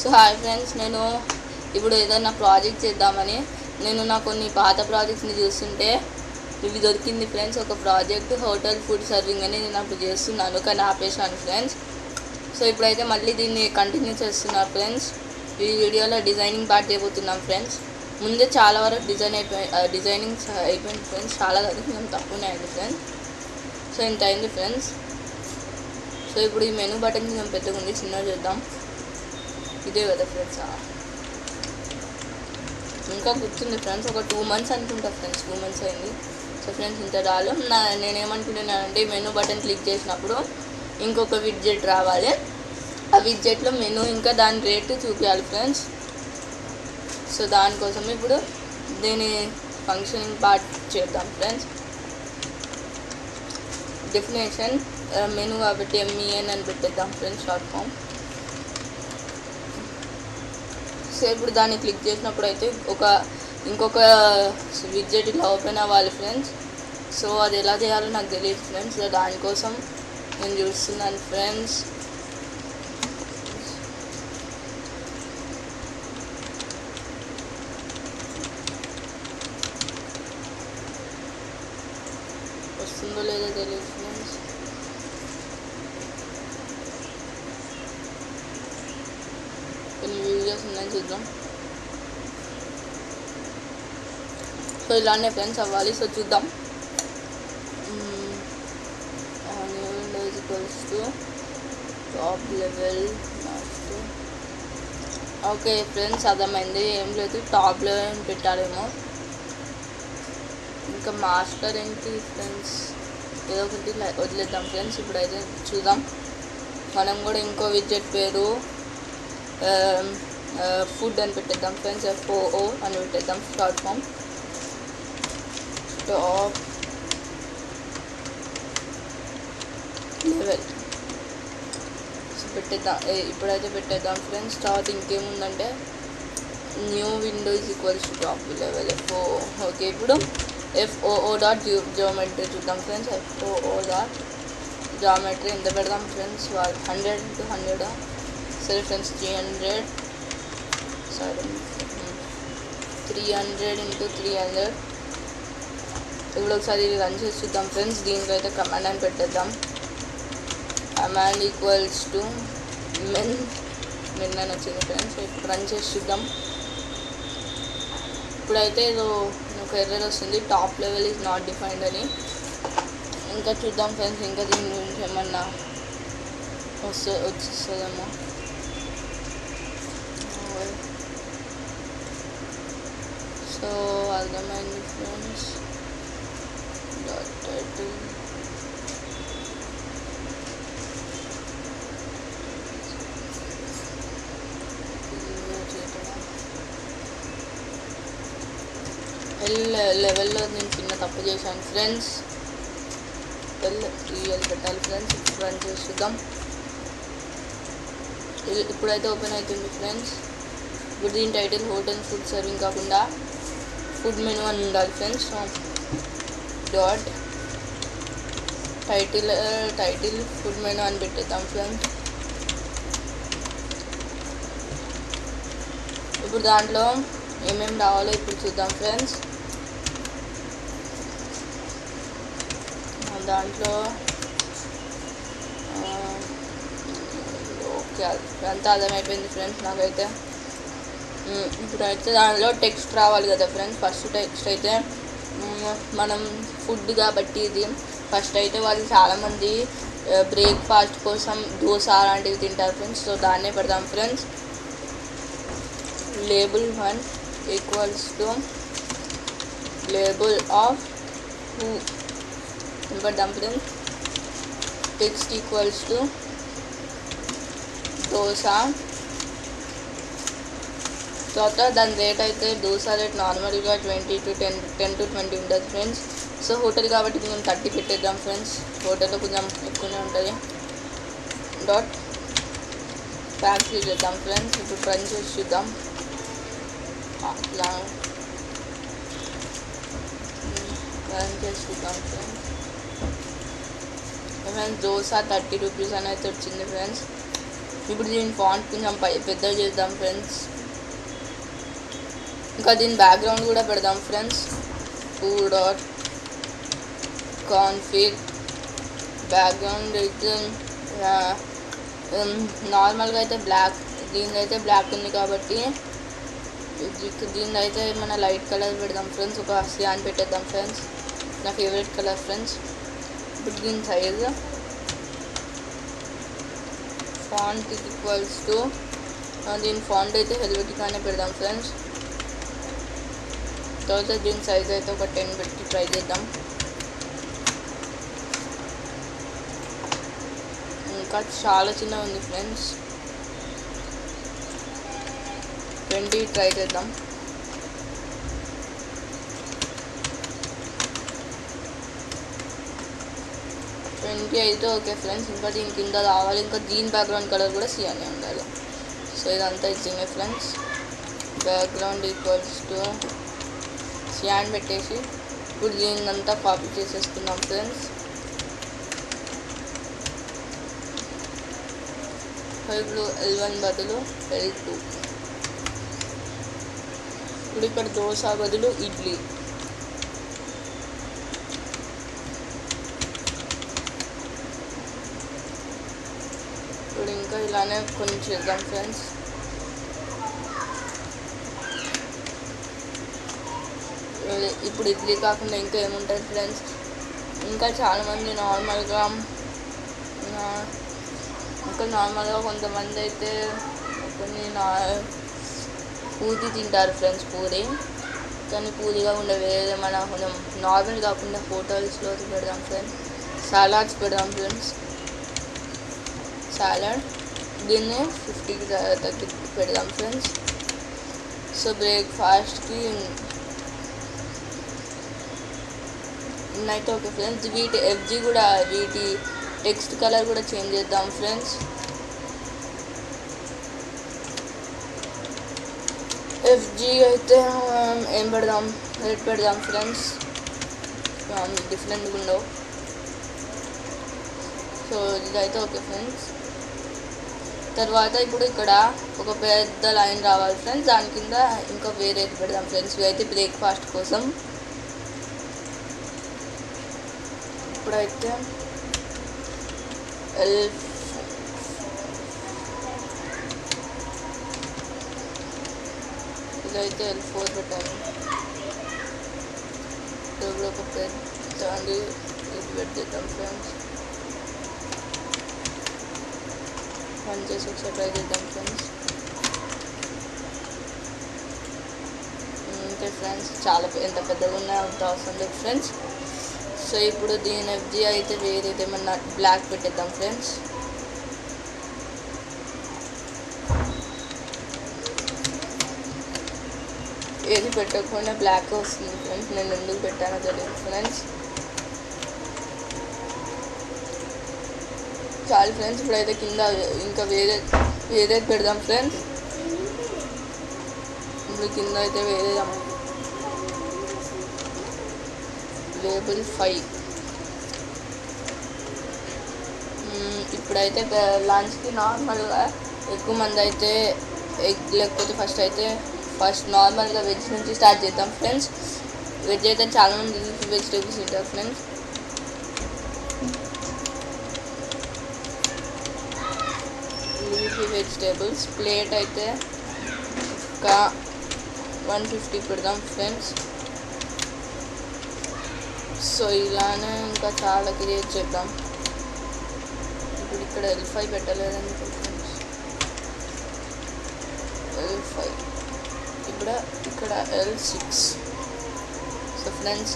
So hi friends, నేను ఇప్పుడు ఏదైనా ప్రాజెక్ట్ చేద్దామని నేను నా కొన్ని పాత ప్రాజెక్ట్స్ని చూస్తుంటే ఇవి దొరికింది ఫ్రెండ్స్. ఒక ప్రాజెక్ట్ హోటల్ ఫుడ్ సర్వింగ్ అని నేను అప్పుడు చేస్తున్నాను, కానీ ఆపేశాను ఫ్రెండ్స్. సో ఇప్పుడైతే మళ్ళీ దీన్ని కంటిన్యూ చేస్తున్నా ఫ్రెండ్స్. ఈ వీడియోలో డిజైనింగ్ పార్ట్ చేయబోతున్నాం ఫ్రెండ్స్. ముందే చాలా వరకు డిజైనింగ్ అయిపోయింది ఫ్రెండ్స్. చాలా కొంచెం తక్కువనే అయింది ఫ్రెండ్స్. సో ఇంత అయింది ఫ్రెండ్స్. సో ఇప్పుడు ఈ మెనూ బటన్ కొంచెం పెద్దగా ఉంది, చిన్నగా చేద్దాం. ఇదే కదా ఫ్రెండ్స్, ఇంకా గుర్తుంది ఫ్రెండ్స్. ఒక 2 months అనుకుంటా ఫ్రెండ్స్, 2 months అయింది. సో ఫ్రెండ్స్ ఇంత చాలు. నేనేమనుకుంటున్నానంటే ఈ మెనూ బటన్ క్లిక్ చేసినప్పుడు ఇంకొక విడ్జెట్ రావాలి. ఆ విడ్జెట్లో మెనూ ఇంకా దాని రేటు చూపించాలి ఫ్రెండ్స్. సో దానికోసం ఇప్పుడు దీని ఫంక్షనింగ్ పార్ట్ చేద్దాం ఫ్రెండ్స్. డెఫినేషన్ మెనూ కాబట్టి MEN అని పెట్టేద్దాం ఫ్రెండ్స్, షార్ట్ ఫామ్. సో ఇప్పుడు దాన్ని క్లిక్ చేసినప్పుడు అయితే ఇంకొక విడ్జెట్ ఇట్లా ఓపెన్ అవ్వాలి ఫ్రెండ్స్. సో అది ఎలా చేయాలో నాకు తెలియదు ఫ్రెండ్స్. సో దానికోసం నేను చూస్తున్నాను ఫ్రెండ్స్. వస్తుందో లేదో తెలియదు ఫ్రెండ్స్. కొన్ని వీడియోస్ ఉన్నాయి, చూద్దాం. సో ఇలానే ఫ్రెండ్స్ అవ్వాలి. సో చూద్దాం. Top level master. Okay friends, అర్థమైంది. ఏం లేదు, టాప్ లెవెల్ పెట్టాలేమో. ఇంకా మాస్టర్ ఏంటి ఫ్రెండ్స్, ఏదో ఒకటి వదిలేద్దాం ఫ్రెండ్స్. ఇప్పుడైతే చూద్దాం. మనం కూడా ఇంకో విడ్జెట్ పేరు ఫుడ్ అని పెట్టేద్దాం ఫ్రెండ్స్. FOO అని పెట్టేద్దాం, షార్ట్ ఫామ్. టాప్ లెవెల్ పెట్టేద్దాం. ఇప్పుడైతే పెట్టేద్దాం ఫ్రెండ్స్. తర్వాత ఇంకేముందంటే new window is equals to top level FO. Okay, ఇప్పుడు FOO.geometry చూద్దాం ఫ్రెండ్స్. FOO.geometry ఎంత పెడదాం ఫ్రెండ్స్? 100 into 100. సరే ఫ్రెండ్స్, 300 into 300. ఇప్పుడు ఒకసారి రన్ చేసి చూద్దాం ఫ్రెండ్స్. దీనికి అయితే కమాండ్ అని పెట్టేద్దాం. కమాండ్ ఈక్వల్స్ టు మెన్ అని వచ్చింది ఫ్రెండ్స్. ఇప్పుడు రన్ చేసి చూద్దాం. ఇప్పుడైతే ఏదో ఒక ఎర్రర్ వస్తుంది, top level is not defined అని. ఇంకా చూద్దాం ఫ్రెండ్స్, ఇంకా దీని గురించి ఏమన్నా వచ్చేస్తుందేమో. సో అర్థమైంది ఫ్రెండ్స్. టైటిల్ లెవెల్లో నేను చిన్న తప్పు చేశాను ఫ్రెండ్స్. రియల్ పెట్టాలి ఫ్రెండ్స్. ఇప్పుడు రన్ చేసి చూద్దాం. ఇప్పుడైతే ఓపెన్ అవుతుంది ఫ్రెండ్స్. ఇప్పుడు దీని టైటిల్ హోటల్ ఫుడ్ సర్వింగ్ కాకుండా ఫుడ్ మెనూ అని ఉండాలి friends. Dot title food menu అని పెట్టేద్దాం ఫ్రెండ్స్. ఇప్పుడు దాంట్లో ఏమేమి రావాలో ఇప్పుడు చూద్దాం ఫ్రెండ్స్. దాంట్లో ఓకే, అంతా అర్థమైపోయింది ఫ్రెండ్స్ నాకైతే. ఇప్పుడైతే దానిలో టెక్స్ట్ రావాలి కదా ఫ్రెండ్స్. ఫస్ట్ టెక్స్ట్ అయితే మనం ఫుడ్ కాబట్టి ఇది ఫస్ట్ అయితే వాళ్ళు చాలామంది బ్రేక్ఫాస్ట్ కోసం దోశ అలాంటివి తింటారు ఫ్రెండ్స్. సో దాన్నే పెడదాం friends. label 1 equals to label of who పెడదాం friends. Text equals to dosa. తర్వాత దాని రేట్ అయితే దోశ రేట్ నార్మల్గా 10 to 20 ఉంటుంది ఫ్రెండ్స్. సో హోటల్ కాబట్టి కొంచెం 30 పెట్టేద్దాం ఫ్రెండ్స్. హోటల్లో కొంచెం ఎక్కువనే ఉంటుంది. డాట్ ఫ్యాక్స్ యూజ్ చేద్దాం ఫ్రెండ్స్. ఇప్పుడు రన్ చేసి చూద్దాం. అట్లా రన్ చేసి చూద్దాం ఫ్రెండ్స్. దోశ 30 రూపీస్ అని అయితే వచ్చింది ఫ్రెండ్స్. ఇప్పుడు దీని ఫాంట్ కొంచెం పెద్దగా చేద్దాం ఫ్రెండ్స్. ఇంకా దీని బ్యాక్గ్రౌండ్ కూడా పెడదాం ఫ్రెండ్స్. config బ్యాక్గ్రౌండ్ అయితే నార్మల్గా అయితే బ్లాక్, దీని అయితే బ్లాక్ ఉంది కాబట్టి దీని అయితే మన లైట్ కలర్ పెడదాం ఫ్రెండ్స్. ఒక సియాన్ పెట్టేద్దాం ఫ్రెండ్స్, నా ఫేవరెట్ కలర్ ఫ్రెండ్స్. ఇప్పుడు దీని సైజ్ ఫాంట్ ఈక్వల్స్ టు దీని ఫాంట్ అయితే హెల్వెటికానే పెడదాం ఫ్రెండ్స్. తర్వాత దీని సైజ్ అయితే ఒక 10 పెట్టి ట్రై చేద్దాం. ఇంకా చాలా చిన్నగా ఉంది ఫ్రెండ్స్, 20 ట్రై చేద్దాం. అయితే ఓకే ఫ్రెండ్స్. ఇంకా దీని కింద రావాలి. ఇంకా దీని బ్యాక్గ్రౌండ్ కలర్ కూడా సియానే ఉండాలి. సో ఇదంతా ఇచ్చింది friends. Background equals to cyan పెట్టేసి ఇప్పుడు దీన్నంతా కాపీ చేసేసుకుందాం ఫ్రెండ్స్. ఇప్పుడు L1 బదులు L2. ఇప్పుడు ఇక్కడ దోశ బదులు ఇడ్లీ. ఇప్పుడు ఇంకా ఇలానే కొన్ని చేద్దాం ఫ్రెండ్స్. ఇప్పుడు ఇడ్లీ కాకుండా ఇంకా ఏముంటుంది ఫ్రెండ్స్, ఇంకా చాలామంది నార్మల్గా కొంతమంది అయితే పూరి తింటారు ఫ్రెండ్స్. పూరి కానీ పూరిగా ఉండే వేరే మన కొంచెం నార్మల్ కాకుండా హోటల్స్లో పెడదాం ఫ్రెండ్స్. సలాడ్స్ పెడదాం ఫ్రెండ్స్. సాలడ్ దీన్ని 50కి తగ్గి పెడదాం ఫ్రెండ్స్. సో బ్రేక్ఫాస్ట్కి ఇన్నైతే ఓకే ఫ్రెండ్స్. FG కూడా వీటి టెక్స్ట్ కలర్ కూడా చేంజ్ చేద్దాం ఫ్రెండ్స్. FG అయితే ఏం పెడదాం, రెడ్ పెడదాం ఫ్రెండ్స్, డిఫరెంట్గా ఉండవు. సో ఇదైతే ఓకే ఫ్రెండ్స్. తర్వాత ఇప్పుడు ఇక్కడ ఒక పెద్ద లైన్ రావాలి ఫ్రెండ్స్, దాని కింద ఇంకా వేరే పెడదాం ఫ్రెండ్స్. ఇవైతే బ్రేక్ఫాస్ట్ కోసం. ఇప్పుడైతే ఇదైతే L4 పెట్టాలి. ఇప్పుడు ఒక పెద్ద ఇది పెట్టేద్దాం ఫ్రెండ్స్. రన్ చేసి ఒకసారి ట్రై చేద్దాం ఫ్రెండ్స్. అంతే ఫ్రెండ్స్, చాలా ఎంత పెద్దగా ఉన్నాయో అంత అవసరం లేదు ఫ్రెండ్స్. సో ఇప్పుడు దీని FG అయితే వేరేది ఏమన్నా బ్లాక్ పెట్టేద్దాం ఫ్రెండ్స్. ఏది పెట్టకుండా బ్లాక్ వస్తుంది ఫ్రెండ్స్. నేను ఎందుకు పెట్టానో తెలియదు ఫ్రెండ్స్. చాలు ఫ్రెండ్స్. ఇప్పుడైతే కింద ఇంకా వేరేది పెడదాం ఫ్రెండ్స్. ఇప్పుడు కింద అయితే వేరేది లేబుల్ 5. ఇప్పుడైతే లంచ్కి నార్మల్గా ఎక్కువ మంది అయితే ఎగ్ లేకపోతే ఫస్ట్ నార్మల్గా వెజ్ నుంచి స్టార్ట్ చేద్దాం ఫ్రెండ్స్. వెజ్ అయితే చాలామంది వెజిటేబుల్స్ తింటారు ఫ్రెండ్స్. లీఫీ వెజిటేబుల్స్ ప్లేట్ అయితే ఒక 150 పెడదాం ఫ్రెండ్స్. సో ఇలానే ఇంకా చాలా క్రియేట్ చేద్దాం. ఇప్పుడు ఇక్కడ L5 పెట్టలేదని ఫ్రెండ్స్. L5 ఇప్పుడు ఇక్కడ L6. సో ఫ్రెండ్స్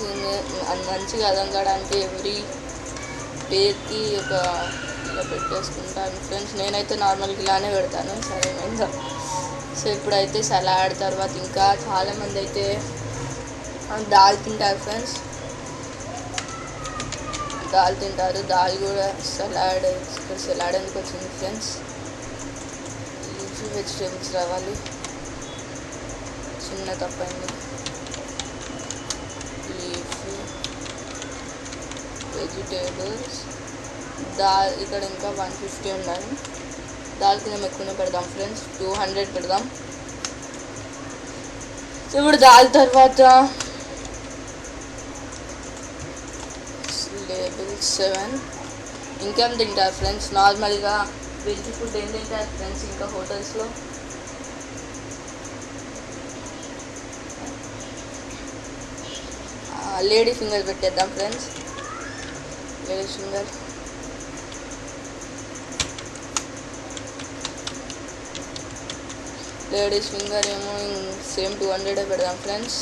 మంచిగా అదనడానికి ఎవ్రీ పేరుకి ఒక ఇలా పెట్టేసుకుంటాను ఫ్రెండ్స్. నేనైతే నార్మల్గా ఇలానే పెడతాను. సరేనా? సో ఇప్పుడైతే సలాడ్ తర్వాత ఇంకా చాలామంది అయితే దాల్ తింటారు ఫ్రెండ్స్. దాల్ తింటారు. దాల్ కూడా సలాడ్. ఇక్కడ సలాడ్ ఎందుకు వచ్చింది ఫ్రెండ్స్? లీఫీ వెజిటేబుల్స్ రావాలి. చిన్న తప్పండి. లీఫీ వెజిటేబుల్స్ దాల్ ఇక్కడ ఇంకా 150 ఉండాలి. దాల్ కొంచెం ఎక్కువనే పెడదాం ఫ్రెండ్స్, 200 పెడదాం. ఇప్పుడు దాల్ తర్వాత లేబుల్ 7. ఇంకేం తింటారు ఫ్రెండ్స్? నార్మల్గా వెజ్ ఫుడ్ ఏం తింటారు ఫ్రెండ్స్ ఇంకా హోటల్స్లో? లేడీ ఫింగర్ పెట్టేద్దాం ఫ్రెండ్స్. లేడీ ఫింగర్ ఏమో సేమ్ 200 పెడదాం ఫ్రెండ్స్.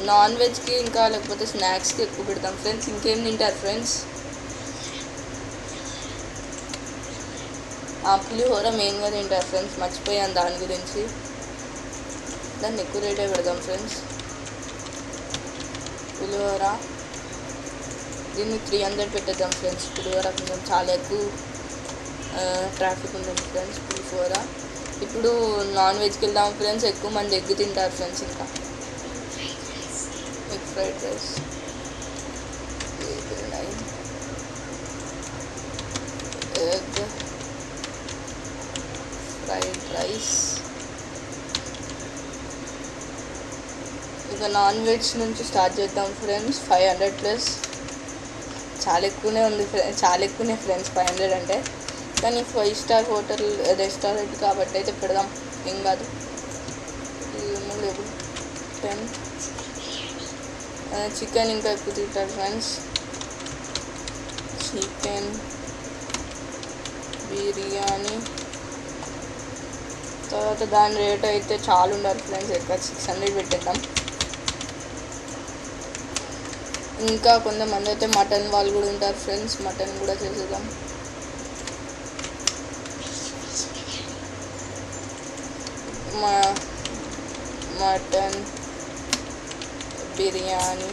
నాన్ వెజ్కి ఇంకా లేకపోతే స్నాక్స్కి ఎక్కువ పెడతాం ఫ్రెండ్స్. ఇంకేం తింటారు ఫ్రెండ్స్? పులిహోర మెయిన్గా తింటారు ఫ్రెండ్స్, మర్చిపోయాను దాని గురించి. దాన్ని ఎక్కువ రేటే పెడదాం ఫ్రెండ్స్. పులిహోర దీన్ని 300 పెట్టేద్దాం ఫ్రెండ్స్. పులిహోర కొంచెం చాలా ఎక్కువ ట్రాఫిక్ ఉంటుంది ఫ్రెండ్స్ పులిహోర. ఇప్పుడు నాన్ వెజ్కి వెళ్దాం ఫ్రెండ్స్. ఎక్కువ మంది ఎగ్ తింటారు ఫ్రెండ్స్. ఇంకా egg fried rice 9, egg fried rice. ఇక నాన్ వెజ్ నుంచి స్టార్ట్ చేద్దాం ఫ్రెండ్స్. 500+. చాలా ఎక్కువనే ఫ్రెండ్స్ 500 అంటే. కానీ 5 స్టార్ హోటల్ రెస్టారెంట్ కాబట్టి అయితే పెడదాం, ఏం కాదు. 10. చికెన్ ఇంకా ఎక్కువ తింటారు ఫ్రెండ్స్. చికెన్ బిర్యానీ తర్వాత దాని రేట్ అయితే చాలా ఉండాలి ఫ్రెండ్స్. ఎక్కువ 600 పెట్టేద్దాం. ఇంకా కొంతమంది అయితే మటన్ వాళ్ళు కూడా ఉంటారు ఫ్రెండ్స్. మటన్ కూడా చేసేద్దాం. మటన్ బిర్యానీ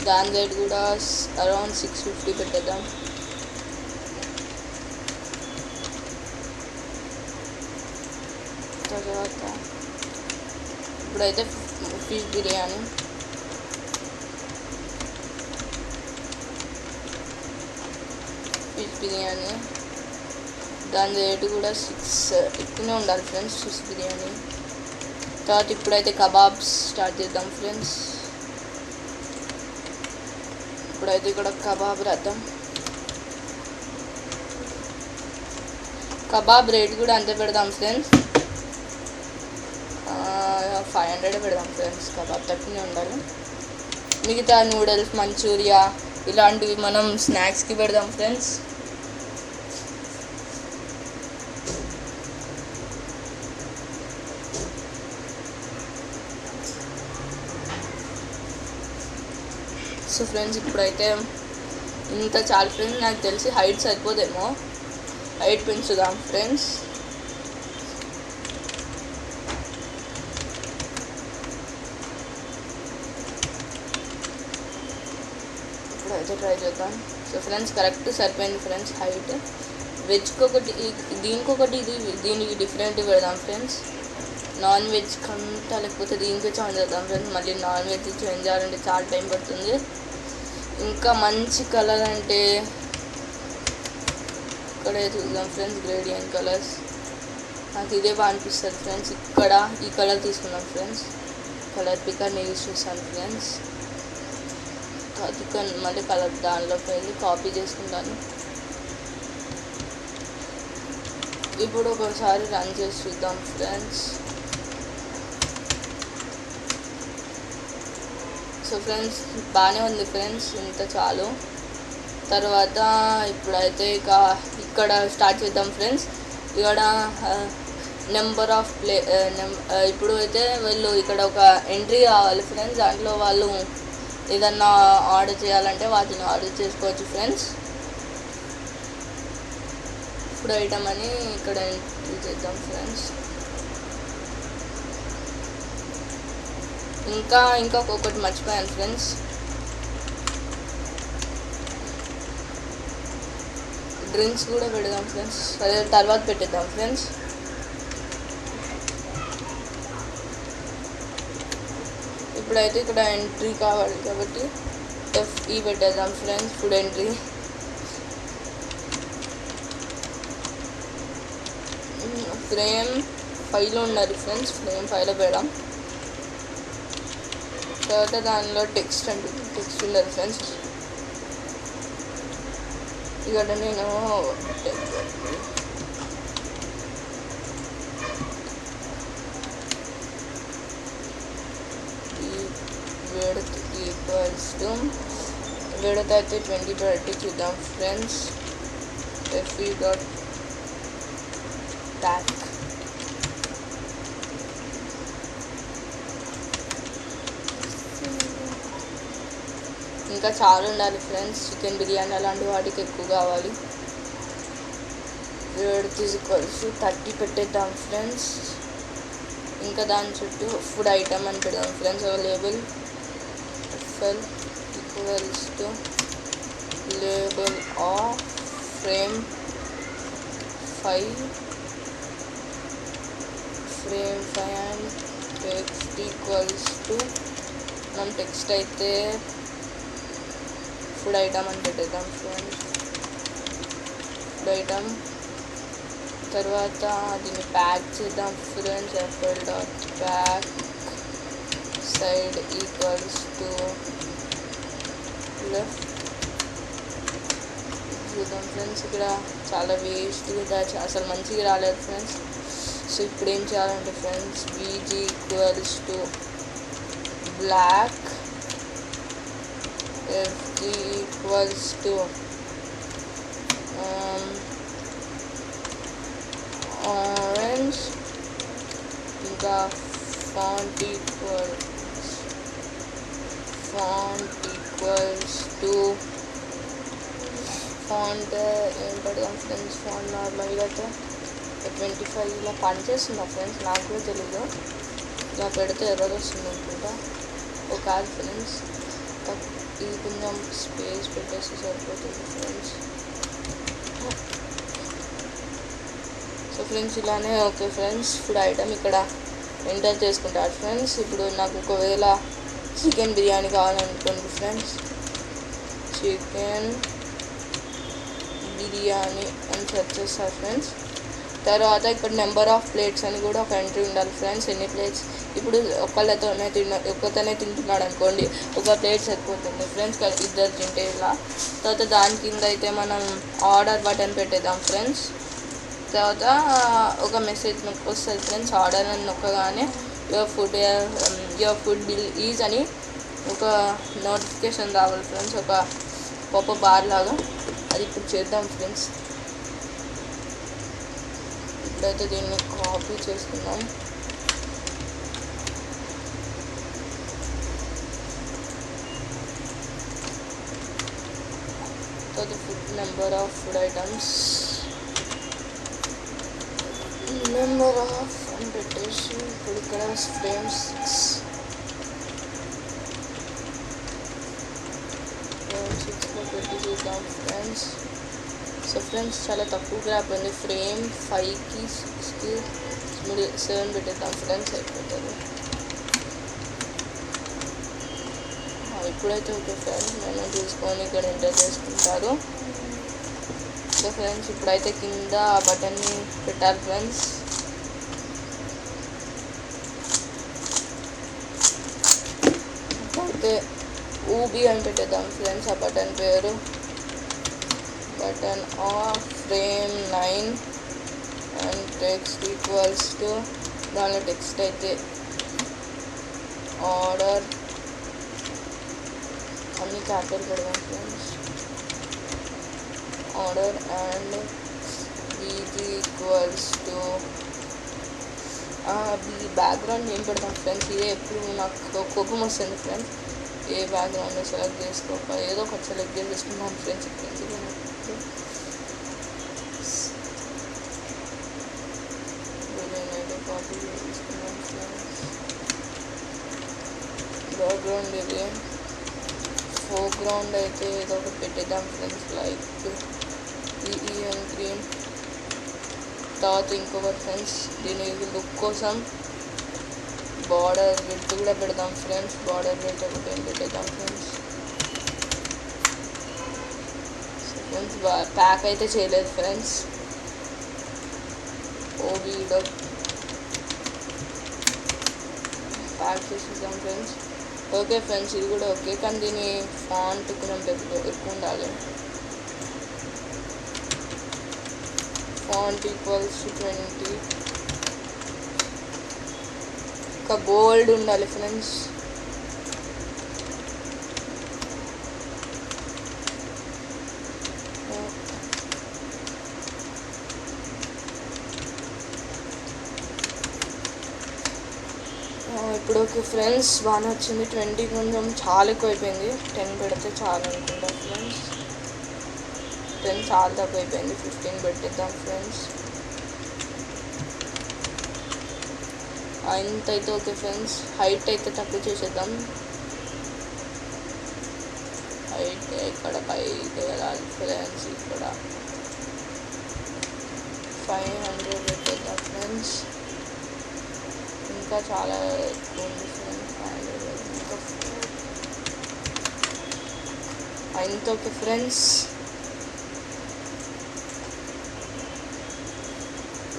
దాని రేట్ కూడా అరౌండ్ 650 పెట్టేద్దాం. తర్వాత ఇప్పుడైతే ఫిష్ బిర్యానీ దాని రేటు కూడా 6 ఎక్కువనే ఉండాలి ఫ్రెండ్స్. ఫిష్ బిర్యానీ తర్వాత ఇప్పుడైతే కబాబ్స్ స్టార్ట్ చేద్దాం ఫ్రెండ్స్. ఇప్పుడైతే ఇక్కడ కబాబ్ రాద్దాం. కబాబ్ రేట్ కూడా అంతే పెడదాం ఫ్రెండ్స్. 500 పెడదాం ఫ్రెండ్స్. కబాబ్ తక్కువనే ఉండాలి. మిగతా నూడిల్స్ మంచూరియా ఇలాంటివి మనం స్నాక్స్కి పెడదాం ఫ్రెండ్స్. సో ఫ్రెండ్స్ ఇప్పుడైతే ఇంత చాలు ఫ్రెండ్స్. నాకు తెలిసి హైట్ సరిపోదేమో, హైట్ పెంచుదాం ఫ్రెండ్స్. ఇప్పుడైతే ట్రై చేద్దాం. సో ఫ్రెండ్స్ కరెక్ట్ సరిపోయింది ఫ్రెండ్స్ హైట్. వెజ్కి ఒకటి, దీనికి డిఫరెంట్ పెడదాం ఫ్రెండ్స్. నాన్ వెజ్ కంతా లేకపోతే దీనికి చేంజ్ చేద్దాం ఫ్రెండ్స్. మళ్ళీ నాన్ వెజ్ చేంజ్ చేయాలంటే చాలా టైం పడుతుంది. ఇంకా మంచి కలర్ అంటే ఇక్కడే చూద్దాం ఫ్రెండ్స్. గ్రేడియంట్ కలర్స్ నాకు ఇదే బాగా అనిపిస్తుంది ఫ్రెండ్స్. ఇక్కడ ఈ కలర్ తీసుకున్నాం ఫ్రెండ్స్. కలర్ పికర్ని యూజ్ చేస్తాను ఫ్రెండ్స్. మళ్ళీ కలర్ దానిలోకి వెళ్ళి కాపీ చేసుకుంటాను. ఇప్పుడు ఒకసారి రన్ చేసి చూద్దాం ఫ్రెండ్స్. సో ఫ్రెండ్స్ బాగానే ఉంది ఫ్రెండ్స్, ఇంత చాలు. తర్వాత ఇప్పుడైతే ఇక్కడ స్టార్ట్ చేద్దాం ఫ్రెండ్స్. ఇక్కడ నెంబర్ ఆఫ్ ఇప్పుడు అయితే వీళ్ళు ఇక్కడ ఒక ఎంట్రీ కావాలి ఫ్రెండ్స్. దాంట్లో వాళ్ళు ఏదన్నా ఆర్డర్ చేయాలంటే వాటిని ఆర్డర్ చేసుకోవచ్చు ఫ్రెండ్స్. ఫుడ్ ఐటమ్ అని ఇక్కడ ఎంట్రీ చేద్దాం ఫ్రెండ్స్. ఇంకా ఒక్కొక్కటి మర్చిపోయాను ఫ్రెండ్స్. డ్రింక్స్ కూడా పెడదాం ఫ్రెండ్స్. అదే తర్వాత పెట్టేద్దాం ఫ్రెండ్స్. ఇప్పుడైతే ఇక్కడ ఎంట్రీ కావాలి కాబట్టి FE పెట్టేద్దాం ఫ్రెండ్స్. ఫుడ్ ఎంట్రీ ఫ్రేమ్ 5లో ఉండాలి ఫ్రెండ్స్. ఫ్రేమ్ 5లో పెడదాం. తర్వాత దానిలో టెక్స్ట్ ఉండాలి ఫ్రెండ్స్. ఇక్కడ నేను విడ్త్ ఈక్వల్స్ టు విడ్త్ అయితే 20 చూద్దాం ఫ్రెండ్స్. ఎఫ్ఈ డాట్ ట్యాగ్ ఇంకా చాలా ఉండాలి ఫ్రెండ్స్. చికెన్ బిర్యానీ అలాంటి వాటికి ఎక్కువ కావాలి. విడ్త్ ఈక్వల్స్ 30 పెట్టేద్దాం ఫ్రెండ్స్. ఇంకా దాని చుట్టూ ఫుడ్ ఐటమ్ అని పెడదాం friends. Label FL equals to label of frame 5 and text equals to మనం టెక్స్ట్ అయితే ఫుడ్ ఐటమ్ అని పెట్టేద్దాం ఫ్రెండ్స్. ఫుడ్ ఐటమ్ తర్వాత దీన్ని ప్యాక్ చేద్దాం friends. FL dot pack side equals to left చూద్దాం ఫ్రెండ్స్. ఇక్కడ చాలా వేస్ట్గా అసలు మంచిగా రాలేదు ఫ్రెండ్స్. సో ఇప్పుడు ఏం చేయాలంటే friends BG equals to black FG equals to orange. ఇంకా ఫాంట్ ఈక్వల్స్ టు ఫాంట్ ఏం పెడదాం ఫ్రెండ్స్. ఫాంట్ నార్మల్గా అయితే 25 ఇలా పనిచేస్తుందా ఫ్రెండ్స్, నాకు కూడా తెలీదు. ఇలా పెడితే ఎర్రర్ వస్తుంది అనుకుంటా. కాదు ఫ్రెండ్స్, ఇది కొంచెం స్పేస్ పెట్టేసి సరిపోతుంది ఫ్రెండ్స్. సో ఫ్రెండ్స్ ఇలానే ఓకే ఫ్రెండ్స్. ఫుడ్ ఐటమ్ ఇక్కడ ఎంటర్ చేసుకుంటారు ఫ్రెండ్స్. ఇప్పుడు నాకు ఒకవేళ చికెన్ బిర్యానీ కావాలనుకోండి ఫ్రెండ్స్, చికెన్ బిర్యానీ అని సెర్చ్ చేస్తారు ఫ్రెండ్స్. తర్వాత ఇక్కడ నెంబర్ ఆఫ్ ప్లేట్స్ అని కూడా ఒక ఎంట్రీ ఉండాలి ఫ్రెండ్స్. ఎన్ని ప్లేట్స్ ఇప్పుడు ఒక్కతోనే తింటున్నాడు అనుకోండి, ఒక ప్లేట్ సరిపోతుంది ఫ్రెండ్స్. ఇద్దరు తింటే ఇలా. తర్వాత దాని కింద అయితే మనం ఆర్డర్ బటన్ పెట్టేద్దాం ఫ్రెండ్స్. తర్వాత ఒక మెసేజ్ వస్తుంది ఫ్రెండ్స్. ఆర్డర్ అని నొక్కగానే యువర్ ఫుడ్ బిల్ ఈజ్ అని ఒక నోటిఫికేషన్ రావాలి ఫ్రెండ్స్, ఒక పాపప్ బార్ లాగా. అది ఇప్పుడు చేద్దాం ఫ్రెండ్స్. ఇప్పుడైతే దీన్ని కాపీ చేసుకుందాం. తర్వాత food number of food items number of అని పెట్టేసి ఇప్పుడు ఇక్కడ ఫ్రేమ్ 6లో పెట్టి చూద్దాం ఫ్రెండ్స్. సో ఫ్రెండ్స్ చాలా తక్కువగా అయిపోయింది. ఫ్రేమ్ 5కి 6కి 7 పెట్టేద్దాం ఫ్రెండ్స్, అయిపోతుంది. ఇప్పుడైతే ఓకే ఫ్రెండ్స్, నేను చూసుకొని ఇక్కడ ఎంటర్ చేసుకుంటారు. సో ఫ్రెండ్స్ ఇప్పుడైతే కింద ఆ బటన్ని పెట్టాలి ఫ్రెండ్స్. అయితే ఊబీ అని పెట్టేద్దాం ఫ్రెండ్స్. ఆ బటన్ పేరు button of frame 9 and text equals to దానిలో టెక్స్ట్ అయితే ఆర్డర్ అన్ని క్యాపిటల్ పెడదాం friends. Order and BG equals to background ఏం పెడతాం ఫ్రెండ్స్. ఇదే ఎప్పుడు నాకు కోపం వస్తుంది ఫ్రెండ్స్. ఏ బ్యాక్గ్రౌండ్ సెలెక్ట్ చేసుకోక ఏదో ఒకటి సెలెక్ట్ చేసుకుంటాం ఫ్రెండ్స్. నేనైతే కాపీ చేసుకున్నాం ఫ్రెండ్స్. బ్యాక్గ్రౌండ్ ఇది ఫోర్గ్రౌండ్ అయితే ఏదో ఒకటి పెట్టేద్దాం ఫ్రెండ్స్, లైక్ ఈఎన్ గ్రీన్. తర్వాత ఇంకొకటి ఫ్రెండ్స్, దీని లుక్ కోసం బార్డర్ విడ్త్ కూడా పెడదాం ఫ్రెండ్స్. బార్డర్ విడ్త్ ఒకటి ఏం పెట్టేద్దాం ఫ్రెండ్స్. ఫ్రెండ్స్ ప్యాక్ అయితే చేయలేదు ఫ్రెండ్స్. ఓవీడో ప్యాక్ చేసేద్దాం ఫ్రెండ్స్. ఓకే ఫ్రెండ్స్, ఇది కూడా ఓకే, కానీ దీని ఫాంట్ కొంచెం ఎక్కువ ఉండాలి. Font equals 20. ఇంకా బోల్డ్ ఉండాలి ఫ్రెండ్స్. ఇప్పుడు ఓకే ఫ్రెండ్స్, బాగానే వచ్చింది. 20 కొంచెం చాలా ఎక్కువ అయిపోయింది. 10 పెడితే చాలా అనుకుంటా ఫ్రెండ్స్. 10 చాలా తక్కువ అయిపోయింది. 15 పెట్టేద్దాం ఫ్రెండ్స్. ఇంత అయితే ఓకే ఫ్రెండ్స్. హైట్ అయితే తక్కువ చేసేద్దాం. హైట్ ఇక్కడ పైకి వెళ్ళాలి ఫ్రెండ్స్. ఇక్కడ 500 పెట్టేద్దాం ఫ్రెండ్స్. ఇంకా చాలా ఎక్కువ ఉంది ఫ్రెండ్స్. 500 ఇంకా ఇంత ఓకే ఫ్రెండ్స్.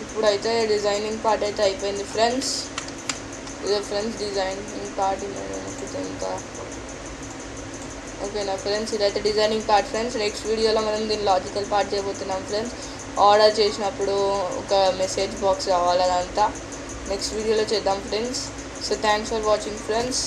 ఇప్పుడైతే డిజైనింగ్ పార్ట్ అయితే అయిపోయింది ఫ్రెండ్స్. ఇదే ఫ్రెండ్స్ డిజైనింగ్ పార్ట్. ఇంకా ఓకేనా ఫ్రెండ్స్, ఇదైతే డిజైనింగ్ పార్ట్ ఫ్రెండ్స్. నెక్స్ట్ వీడియోలో మనం దీన్ని లాజికల్ పార్ట్ చేయబోతున్నాం ఫ్రెండ్స్. ఆర్డర్ చేసినప్పుడు ఒక మెసేజ్ బాక్స్ కావాలి, అదంతా నెక్స్ట్ వీడియోలో చేద్దాం friends. So thanks for watching friends.